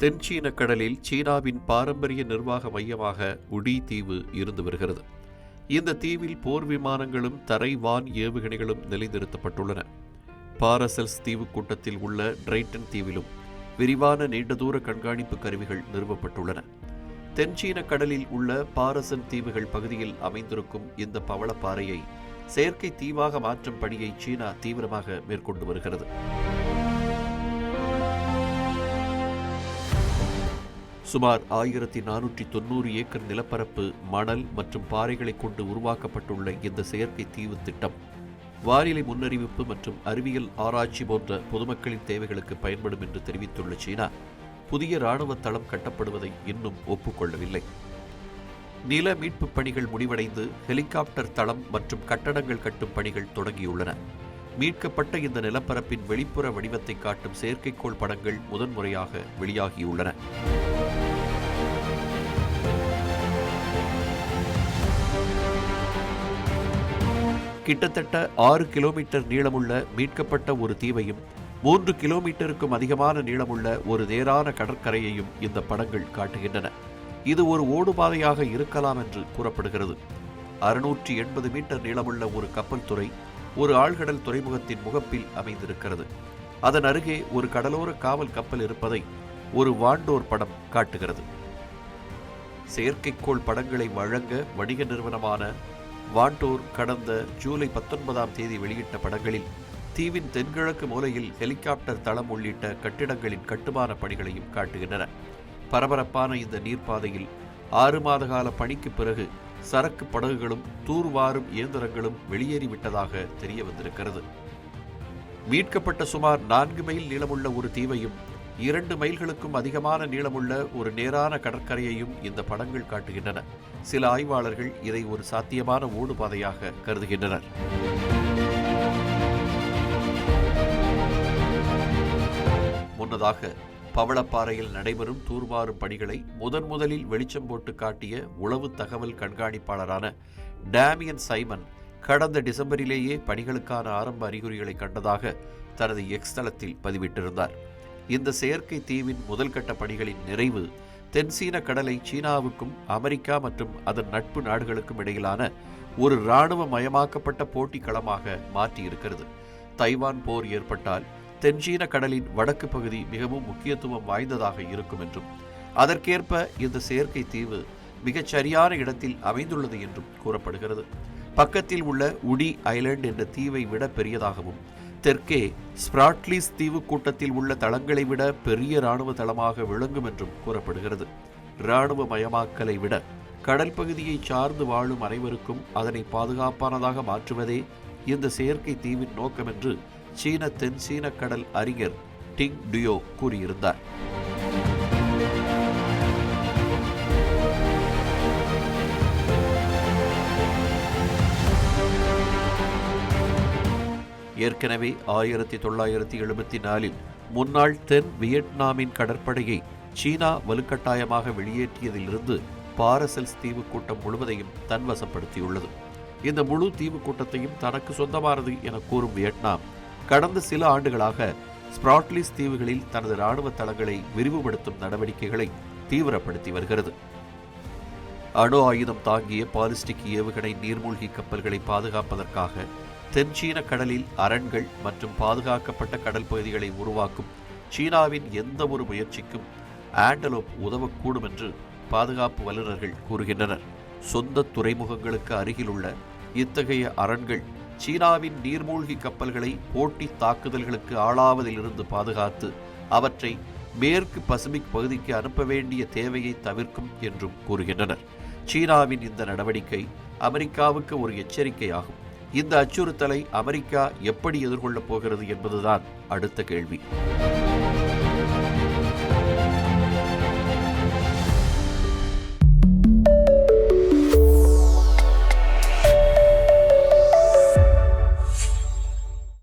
தென்சீன கடலில் சீனாவின் பாரம்பரிய நிர்வாக மையமாக உடி தீவு இருந்து வருகிறது. இந்த தீவில் போர் விமானங்களும் தரை வான் ஏவுகணைகளும் நிலைநிறுத்தப்பட்டுள்ளன. பாரசெல்ஸ் தீவு கூட்டத்தில் உள்ள டிரைட்டன் தீவிலும் விரிவான நீண்ட தூர கண்காணிப்பு கருவிகள் நிறுவப்பட்டுள்ளன. தென்சீன கடலில் உள்ள பாரசன் தீவுகள் பகுதியில் அமைந்திருக்கும் இந்த பவளப்பாறையை செயற்கை தீவாக மாற்றும் பணியை சீனா தீவிரமாக மேற்கொண்டு வருகிறது. சுமார் 1490 ஏக்கர் நிலப்பரப்பு, மணல் மற்றும் பாறைகளை கொண்டு உருவாக்கப்பட்டுள்ள இந்த செயற்கை தீவு திட்டம் வானிலை முன்னறிவிப்பு மற்றும் அறிவியல் ஆராய்ச்சி போன்ற பொதுமக்களின் தேவைகளுக்கு பயன்படும் என்று தெரிவித்துள்ள சீனா, புதிய இராணுவ தளம் கட்டப்படுவதை இன்னும் ஒப்புக்கொள்ளவில்லை. நில மீட்பு பணிகள் முடிவடைந்து ஹெலிகாப்டர் தளம் மற்றும் கட்டடங்கள் கட்டும் பணிகள் தொடங்கியுள்ளன. மீட்கப்பட்ட இந்த நிலப்பரப்பின் வெளிப்புற வடிவத்தை காட்டும் செயற்கைக்கோள் படங்கள் முதன்முறையாக வெளியாகியுள்ளன. கிட்டத்தட்ட 6 கிலோமீட்டர் நீளமுள்ள மீட்கப்பட்ட ஒரு தீவையும் 3 கிலோமீட்டருக்கும் அதிகமான நீளமுள்ள ஒரு நேரான கடற்கரையையும் இந்த படங்கள் காட்டுகின்றன. இது ஒரு ஓடுபாதையாக இருக்கலாம் என்று கூறப்படுகிறது. 680 மீட்டர் நீளமுள்ள ஒரு கப்பல் துறை ஒரு ஆழ்கடல் துறைமுகத்தின் முகப்பில் அமைந்திருக்கிறது. அதன் அருகே ஒரு கடலோர காவல் கப்பல் இருப்பதை ஒரு வாண்டோர் படம் காட்டுகிறது. செயற்கைக்கோள் படங்களை வழங்க வணிக நிறுவனமான வாண்டோர் கடந்த ஜூலை 19ஆம் தேதி வெளியிட்ட படங்களில் தீவின் தென்கிழக்கு மூலையில் ஹெலிகாப்டர் தளம் உள்ளிட்ட கட்டிடங்களின் கட்டுமான பணிகளையும் காட்டுகின்றன. பரபரப்பான இந்த நீர்ப்பாதையில் 6 மாத கால பணிக்கு பிறகு சரக்கு படகுகளும் தூர்வாரும் இயந்திரங்களும் வெளியேறிவிட்டதாக தெரிய வந்திருக்கிறது. மீட்கப்பட்ட சுமார் 4 மைல் நீளமுள்ள ஒரு தீவையும் 2 மைல்களுக்கும் அதிகமான நீளமுள்ள ஒரு நேரான கடற்கரையையும் இந்த படங்கள் காட்டுகின்றன. சில ஆய்வாளர்கள் இதை ஒரு சாத்தியமான ஓடுபாதையாக கருதுகின்றனர். முன்னதாக பவளப்பாறையில் நடைபெறும் தூர்வாரும் பணிகளை முதலில் வெளிச்சம் போட்டு காட்டிய உளவு தகவல் கண்காணிப்பாளரான டேமியன் சைமன் கடந்த டிசம்பரிலேயே பணிகளுக்கான ஆரம்ப அறிகுறிகளை கண்டதாக தனது எக்ஸ் தளத்தில் பதிவிட்டிருந்தார். இந்த செயற்கை தீவின் முதல்கட்ட பணிகளின் நிறைவு தென்சீன கடலை சீனாவுக்கும் அமெரிக்கா மற்றும் அதன் நட்பு நாடுகளுக்கும் இடையிலான ஒரு இராணுவ மயமாக்கப்பட்ட போட்டி களமாக மாற்றியிருக்கிறது. தைவான் போர் ஏற்பட்டால் தென்சீன கடலின் வடக்கு பகுதி மிகவும் முக்கியத்துவம் வாய்ந்ததாக இருக்கும் என்றும் அதற்கேற்ப இந்த செயற்கை தீவு மிகச் சரியான இடத்தில் அமைந்துள்ளது என்றும் கூறப்படுகிறது. பக்கத்தில் உள்ள உடி ஐலண்ட் என்ற தீவை விட பெரியதாகவும் தெற்கே ஸ்பிராட்லிஸ் தீவு கூட்டத்தில் உள்ள தளங்களை விட பெரிய இராணுவ தளமாக விளங்கும் என்றும் கூறப்படுகிறது. இராணுவ மயமாக்கலை விட கடல் பகுதியை சார்ந்து வாழும் அனைவருக்கும் அதனை பாதுகாப்பானதாக மாற்றுவதே இந்த செயற்கை தீவின் நோக்கம் என்று சீன தென்சீன கடல் அறிஞர் டிங் டுயோ கூறியிருந்தார். ஏற்கனவே 1974இல் முன்னாள் தென் வியட்நாமின் கடற்படையை சீனா வலுக்கட்டாயமாக வெளியேற்றியதிலிருந்து பாரசெல்ஸ் தீவு கூட்டம் முழுவதையும் தன்வசப்படுத்தியுள்ளது. இந்த முழு தீவு கூட்டத்தையும் தனக்கு சொந்தமானது என கூறும் வியட்நாம் கடந்த சில ஆண்டுகளாக ஸ்பிராட்லிஸ் தீவுகளில் தனது இராணுவ தளங்களை விரிவுபடுத்தும் நடவடிக்கைகளை தீவிரப்படுத்தி வருகிறது. அணு ஆயுதம் தாங்கிய பாலிஸ்டிக் ஏவுகணை நீர்மூழ்கி கப்பல்களை பாதுகாப்பதற்காக தென்சீன கடலில் அரண்கள் மற்றும் பாதுகாக்கப்பட்ட கடல் பகுதிகளை உருவாக்கும் சீனாவின் எந்த ஒரு முயற்சிக்கும் ஆண்டலோப் உதவக்கூடும் என்று பாதுகாப்பு வல்லுநர்கள் கூறுகின்றனர். சொந்த துறைமுகங்களுக்கு அருகிலுள்ள இத்தகைய அரண்கள் சீனாவின் நீர்மூழ்கி கப்பல்களை போட்டி தாக்குதல்களுக்கு ஆளாவதிலிருந்து பாதுகாத்து அவற்றை மேற்கு பசிபிக் பகுதிக்கு அனுப்ப வேண்டிய தேவையை தவிர்க்கும் என்றும் கூறுகின்றனர். சீனாவின் இந்த நடவடிக்கை அமெரிக்காவுக்கு ஒரு எச்சரிக்கையாகும். இந்த அச்சுறுத்தலை அமெரிக்கா எப்படி எதிர்கொள்ளப் போகிறது என்பதுதான் அடுத்த கேள்வி.